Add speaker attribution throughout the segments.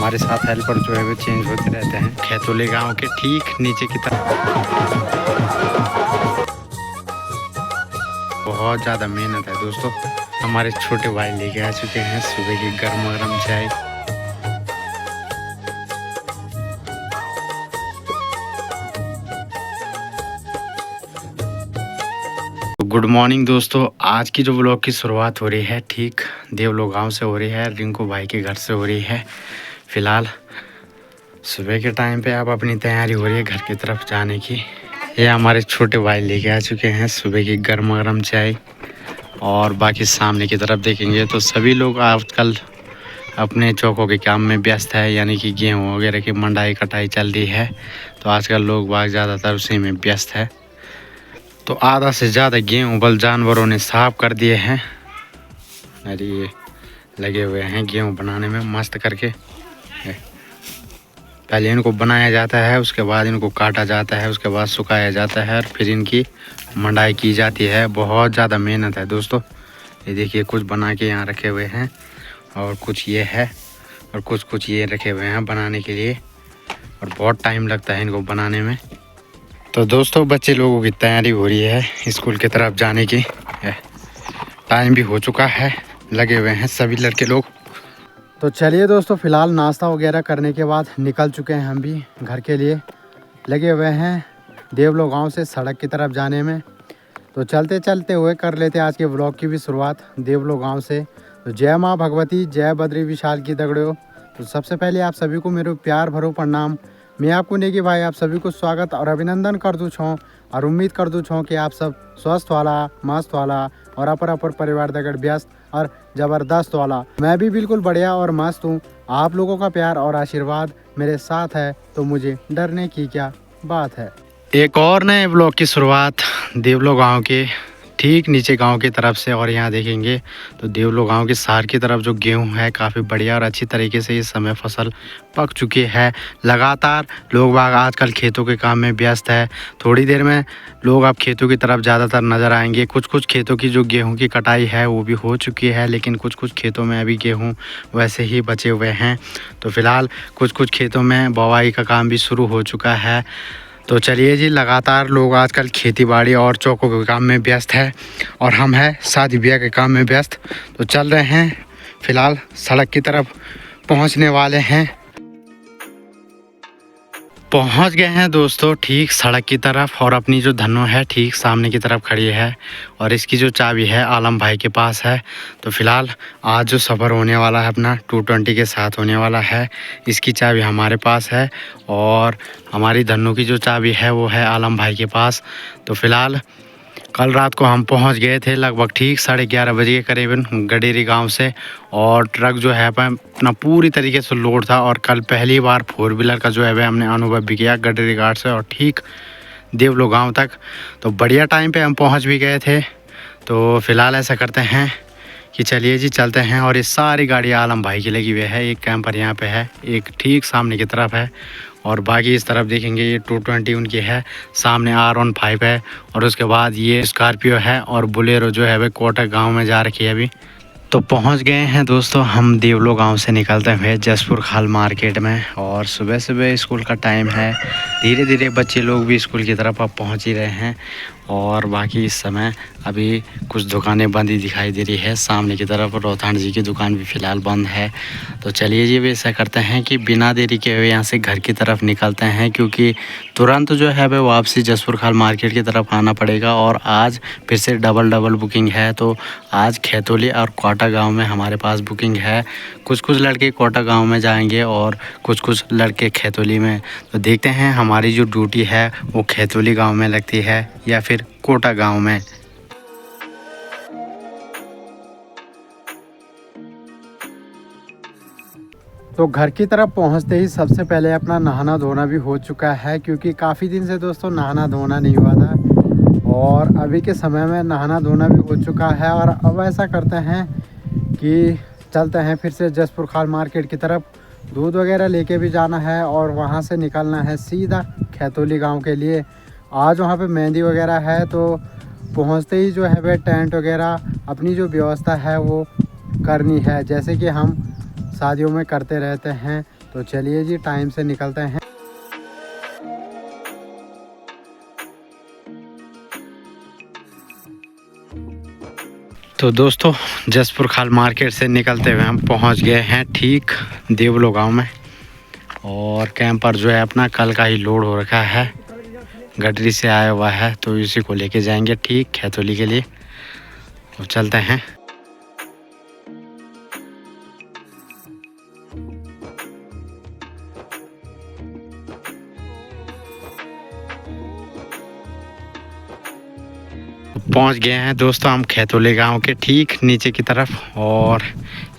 Speaker 1: हमारे साथ हेल्पर जो है वो चेंज होते रहते हैं। खैतोली गांव के ठीक नीचे की तरफ बहुत ज़्यादा मेहनत है दोस्तों। हमारे छोटे भाई लेके आ चुके हैं सुबह की गर्मा गर्म चाय। गुड मॉर्निंग दोस्तों। आज की जो ब्लॉग की शुरुआत हो रही है ठीक देवलो गांव से हो रही है, रिंकू भाई के घर से हो रही है। फिलहाल सुबह के टाइम पे अब अपनी तैयारी हो रही है घर की तरफ जाने की। ये हमारे छोटे भाई लेके आ चुके हैं सुबह की गर्मा गर्म चाय। और बाकी सामने की तरफ देखेंगे तो सभी लोग आजकल अपने चौकों के काम में व्यस्त है, यानी कि गेहूँ वगैरह की मंडाई कटाई चल रही है। तो आजकल लोग बाग ज़्यादातर उसी में व्यस्त है। तो आधा से ज़्यादा गेहूँ बल जानवरों ने साफ कर दिए हैं। अरे ये लगे हुए हैं गेहूँ बनाने में मस्त करके। पहले इनको बनाया जाता है, उसके बाद इनको काटा जाता है, उसके बाद सुखाया जाता है और फिर इनकी मंडाई की जाती है। बहुत ज़्यादा मेहनत है दोस्तों। ये देखिए कुछ बना के यहाँ रखे हुए हैं और कुछ ये है और कुछ ये रखे हुए हैं बनाने के लिए। और बहुत टाइम लगता है इनको बनाने में। तो दोस्तों बच्चे लोगों की तैयारी हो रही है स्कूल की तरफ जाने की। टाइम भी हो चुका है, लगे हुए हैं सभी लड़के लोग। तो चलिए दोस्तों, फ़िलहाल नाश्ता वगैरह करने के बाद निकल चुके हैं हम भी घर के लिए। लगे हुए हैं देवलो गांव से सड़क की तरफ जाने में। तो चलते चलते हुए कर लेते आज के व्लॉग की भी शुरुआत देवलो गांव से। तो जय माँ भगवती, जय बद्री विशाल की दगड़ो। तो सबसे पहले आप सभी को मेरे प्यार भरो प्रणाम। मैं आपको नेगी भाई आप सभी को स्वागत और अभिनंदन कर दूँ छूँ और उम्मीद कर दूँ छूँ कि आप सब स्वस्थ वाला, मस्त वाला और अपर परिवार दगड़ व्यस्त और ज़बरदस्त वाला। मैं भी बिल्कुल बढ़िया और मस्त हूँ। आप लोगों का प्यार और आशीर्वाद मेरे साथ है तो मुझे डरने की क्या बात है। एक और नए ब्लॉग की शुरुआत देवलो गांव के ठीक नीचे गांव की तरफ से। और यहाँ देखेंगे तो देवलो गांव के सार की तरफ जो गेहूं है काफ़ी बढ़िया और अच्छी तरीके से इस समय फसल पक चुकी है। लगातार लोग बाग आजकल खेतों के काम में व्यस्त है। थोड़ी देर में लोग अब खेतों की तरफ ज़्यादातर नज़र आएंगे। कुछ खेतों की जो गेहूं की कटाई है वो भी हो चुकी है, लेकिन कुछ खेतों में अभी गेहूँ वैसे ही बचे हुए हैं। तो फिलहाल कुछ खेतों में बुवाई का काम भी शुरू हो चुका है। तो चलिए जी, लगातार लोग आजकल खेतीबाड़ी और चौकों के काम में व्यस्त है और हम हैं शादी ब्याह के काम में व्यस्त। तो चल रहे हैं, फ़िलहाल सड़क की तरफ पहुंचने वाले हैं। पहुंच गए हैं दोस्तों ठीक सड़क की तरफ और अपनी जो धनो है ठीक सामने की तरफ खड़ी है और इसकी जो चाबी है आलम भाई के पास है। तो फ़िलहाल आज जो सफ़र होने वाला है अपना 220 के साथ होने वाला है, इसकी चाबी हमारे पास है और हमारी धनो की जो चाबी है वो है आलम भाई के पास। तो फ़िलहाल कल रात को हम पहुंच गए थे लगभग ठीक 11:30 बजे के करीबन गडेरी गांव से। और ट्रक जो है अपना पूरी तरीके से लोड था और कल पहली बार 4 व्हीलर का जो है वह हमने अनुभव भी किया गडेरी घाट से और ठीक देवलो गांव तक। तो बढ़िया टाइम पे हम पहुंच भी गए थे। तो फ़िलहाल ऐसा करते हैं कि चलिए जी चलते हैं। और ये सारी गाड़ी आलम भाई की लगी हुई है। एक कैंपर यहाँ पे है, एक ठीक सामने की तरफ है और बाकी इस तरफ देखेंगे ये 220 उनकी है। सामने R15 है और उसके बाद ये स्कॉर्पियो है और बुलेरो जो है वह कोटक गांव में जा रखी है अभी। तो पहुंच गए हैं दोस्तों हम देवलो गांव से निकलते हुए जसपुर खाल मार्केट में। और सुबह सुबह स्कूल का टाइम है, धीरे धीरे बच्चे लोग भी स्कूल की तरफ अब पहुंच ही रहे हैं। और बाकी इस समय अभी कुछ दुकानें बंद ही दिखाई दे रही है। सामने की तरफ रोहतान जी की दुकान भी फ़िलहाल बंद है। तो चलिए जी भी ऐसा करते हैं कि बिना देरी के हुए यहाँ से घर की तरफ निकलते हैं, क्योंकि तुरंत जो है वह वापसी जसपुर खाल मार्केट की तरफ आना पड़ेगा। और आज फिर से डबल बुकिंग है। तो आज खैतोली और कोटा गांव में हमारे पास बुकिंग है। कुछ लड़के कोटा गांव में जाएंगे और कुछ लड़के खैतोली में। तो देखते हैं हमारी जो ड्यूटी है वो खैतोली गांव में लगती है या फिर कोटा गांव में। तो घर की तरफ पहुंचते ही सबसे पहले अपना नहाना धोना भी हो चुका है, क्योंकि काफ़ी दिन से दोस्तों नहाना धोना नहीं हुआ था और अभी के समय में नहाना धोना भी हो चुका है। और अब ऐसा करते हैं कि चलते हैं फिर से जसपुर खाल मार्केट की तरफ। दूध वगैरह लेके भी जाना है और वहां से निकलना है सीधा खैतोली गांव के लिए। आज वहां पे मेहंदी वगैरह है, तो पहुंचते ही जो है वह टेंट वगैरह अपनी जो व्यवस्था है वो करनी है, जैसे कि हम शादियों में करते रहते हैं। तो तो चलिए जी टाइम से निकलते हैं। तो दोस्तों जसपुर खाल मार्केट से निकलते हुए हम पहुंच गए हैं ठीक देवलो गांव में। और कैंपर जो है अपना कल का ही लोड हो रखा है, गडरी से आया हुआ है, तो इसी को लेके जाएंगे ठीक खैतोली के लिए। तो चलते हैं। पहुंच गए हैं दोस्तों हम खैतोली गांव के ठीक नीचे की तरफ। और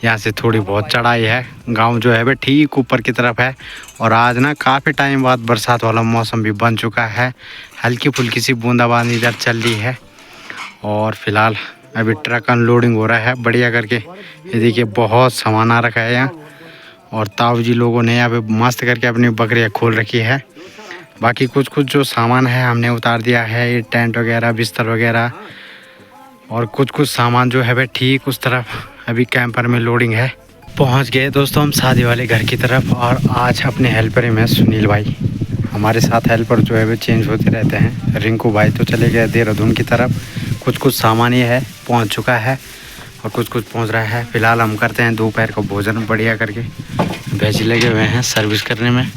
Speaker 1: यहाँ से थोड़ी बहुत चढ़ाई है। गांव जो है वह ठीक ऊपर की तरफ है। और आज ना काफ़ी टाइम बाद बरसात वाला मौसम भी बन चुका है, हल्की फुल्की सी बूंदाबांदी इधर चल रही है। और फिलहाल अभी ट्रक अनलोडिंग हो रहा है बढ़िया करके। ये देखिए बहुत सामान आ रखा है यहाँ। और ताऊ जी लोगों ने यहाँ पे मस्त करके अपनी बकरियाँ खोल रखी है। बाकी कुछ कुछ जो सामान है हमने उतार दिया है, ये टेंट वगैरह बिस्तर वगैरह। और कुछ कुछ सामान जो है वह ठीक उस तरफ अभी कैंपर में लोडिंग है। पहुंच गए दोस्तों हम शादी वाले घर की तरफ। और आज अपने हेल्पर में सुनील भाई, हमारे साथ हेल्पर जो है वो चेंज होते रहते हैं। रिंकू भाई तो चले गए देहरादून की तरफ। कुछ सामान ये है पहुंच चुका है और कुछ पहुंच रहा है। फिलहाल हम करते हैं दोपहर का भोजन बढ़िया करके। भैंस लगे हुए हैं सर्विस करने में।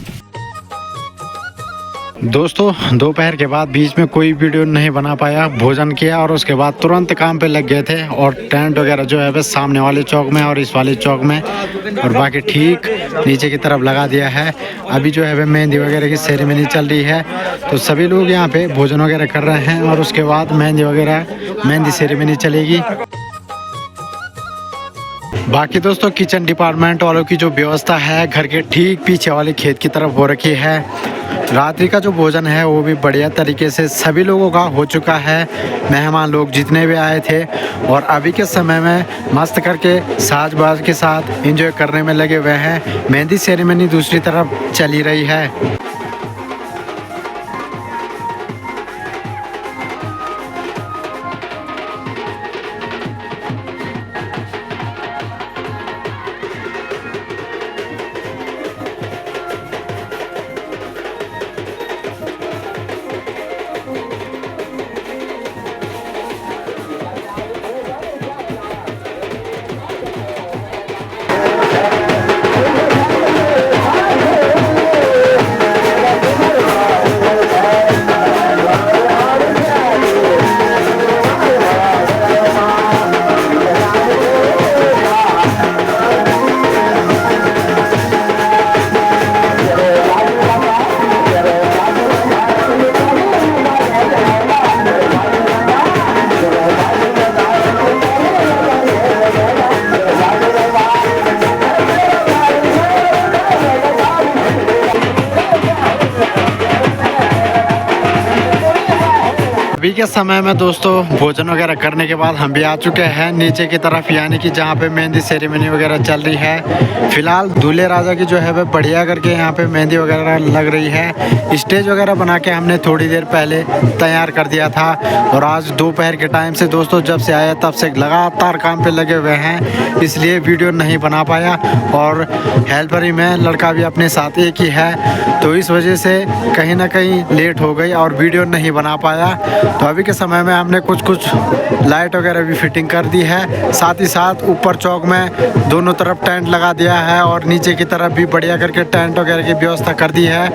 Speaker 1: दोस्तों दोपहर के बाद बीच में कोई वीडियो नहीं बना पाया, भोजन किया और उसके बाद तुरंत काम पे लग गए थे। और टेंट वगैरह जो है बस सामने वाले चौक में और इस वाले चौक में, और बाकी ठीक नीचे की तरफ लगा दिया है। अभी जो है वह मेहंदी वगैरह की सेरेमनी चल रही है, तो सभी लोग यहाँ पे भोजन वगैरह कर रहे हैं। और उसके बाद मेहंदी सेरेमनी चलेगी। बाकी दोस्तों किचन डिपार्टमेंट वालों की जो व्यवस्था है घर के ठीक पीछे वाले खेत की तरफ हो रखी है। रात्रि का जो भोजन है वो भी बढ़िया तरीके से सभी लोगों का हो चुका है, मेहमान लोग जितने भी आए थे। और अभी के समय में मस्त करके साज बाज के साथ एंजॉय करने में लगे हुए हैं। मेहंदी सेरेमनी दूसरी तरफ चली रही है। अभी के समय में दोस्तों भोजन वगैरह करने के बाद हम भी आ चुके हैं नीचे की तरफ, यानी कि जहाँ पे मेहंदी सेरेमनी वगैरह चल रही है। फिलहाल दूल्हे राजा की जो है वह बढ़िया करके यहाँ पे मेहंदी वगैरह लग रही है। स्टेज वगैरह बना के हमने थोड़ी देर पहले तैयार कर दिया था। और आज दोपहर के टाइम से दोस्तों जब से आया तब से लगातार काम पे लगे हुए हैं, इसलिए वीडियो नहीं बना पाया। और हेल्पर में लड़का भी अपने साथ एक ही है, तो इस वजह से कहीं ना कहीं लेट हो गई और वीडियो नहीं बना पाया। तो अभी के समय में हमने कुछ लाइट वगैरह भी फिटिंग कर दी है। साथ ही साथ ऊपर चौक में दोनों तरफ टेंट लगा दिया है और नीचे की तरफ भी बढ़िया करके टेंट वगैरह की व्यवस्था कर दी है।